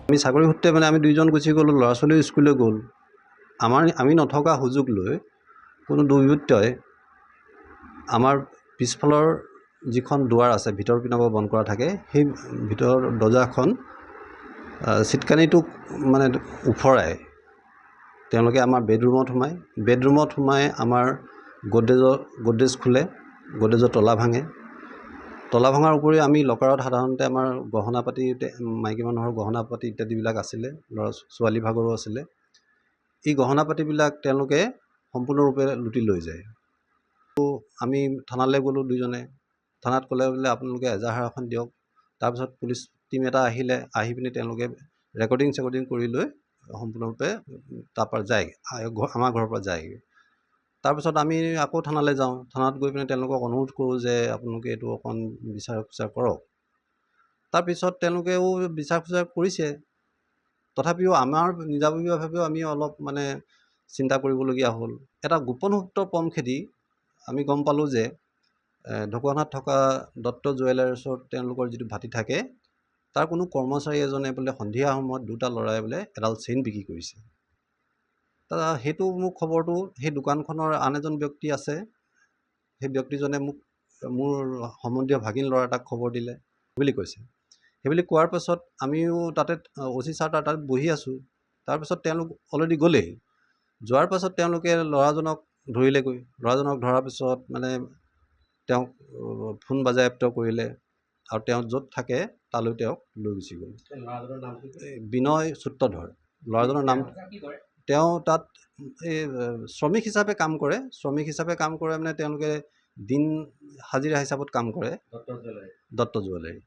আমি চাকৰি সূত্ৰে মানে আমি দুইজন গুচি গ'লোঁ, ল'ৰা ছোৱালীও স্কুললৈ গ'ল। আমি নথকা সুযোগ লৈ কোনো দুৰ্বৃত্তই আমাৰ পিছফালৰ যিখন দুৱাৰ আছে, ভিতৰ পিনৰ পৰা বন্ধ কৰা থাকে, সেই ভিতৰৰ দৰ্জাখন চিটকানিটোক মানে উফৰাই তেওঁলোকে আমাৰ বেডৰুমত সোমাই আমাৰ গড্ৰেজ খোলে, গড্ৰেজৰ তলা ভাঙে। তলা ভঙাৰ উপৰিও আমি লকাৰত সাধাৰণতে আমাৰ গহনা পাতি, মাইকী মানুহৰ গহনা পাতি ইত্যাদিবিলাক আছিলে, ল'ৰা ছোৱালী ভাগৰো আছিলে। এই গহনা পাতিবিলাক তেওঁলোকে সম্পূৰ্ণৰূপে লুটি লৈ যায়। আমি থানালৈ গ'লোঁ দুইজনে। থানাত ক'লে বোলে আপোনালোকে এজাহাৰ এখন দিয়ক। তাৰপিছত পুলিচ টিম এটা আহি পিনি তেওঁলোকে ৰেকৰ্ডিং কৰি লৈ সম্পূৰ্ণৰূপে তাৰপৰা যায়, আমাৰ ঘৰৰ পৰা যায়। তাৰপিছত আমি আকৌ থানালৈ যাওঁ। থানাত গৈ পিনে তেওঁলোকক অনুৰোধ কৰোঁ যে আপোনালোকে এইটো অকণ বিচাৰ খোচাৰ কৰক। তাৰপিছত তেওঁলোকেও বিচাৰ খোচাৰ কৰিছে। তথাপিও আমাৰ নিজাববীয়াভাৱেও আমি অলপ মানে চিন্তা কৰিবলগীয়া হ'ল। এটা গোপন সূত্ৰৰ পম খেদি আমি গম পালোঁ যে ঢকুৱাখানাত থকা দত্ত জুৱেলাৰ্ছত তেওঁলোকৰ যিটো ভাটি থাকে, তাৰ কোনো কৰ্মচাৰী এজনে বোলে সন্ধিয়া সময়ত দুটা ল'ৰাই বোলে এডাল চেইন বিক্ৰী কৰিছে। সেইটো মোক খবৰটো সেই দোকানখনৰ আন এজন ব্যক্তি আছে, সেই ব্যক্তিজনে মোক মোৰ সম্বন্ধীয় ভাগিন ল'ৰা এটাক খবৰ দিলে বুলি কৈছে। সেইবুলি কোৱাৰ পাছত আমিও তাতে অচি ছাৰ তাত বহি আছোঁ। তাৰপিছত তেওঁলোক অলৰেডি গ'লেই। যোৱাৰ পাছত তেওঁলোকে ল'ৰাজনক ধৰিলেগৈ। ল'ৰাজনক ধৰাৰ পিছত মানে তেওঁক ফোন বাজেয়াপ্ত কৰিলে আৰু তেওঁ য'ত থাকে তালৈ তেওঁক লৈ গুচি গ'ল। বিনয় সূত্ৰধৰ ল'ৰাজনৰ নাম। তেওঁ তাত এই শ্ৰমিক হিচাপে কাম কৰে। মানে তেওঁলোকে দিন হাজিৰা হিচাপত কাম কৰে, দত্ত জুৱেলাৰী।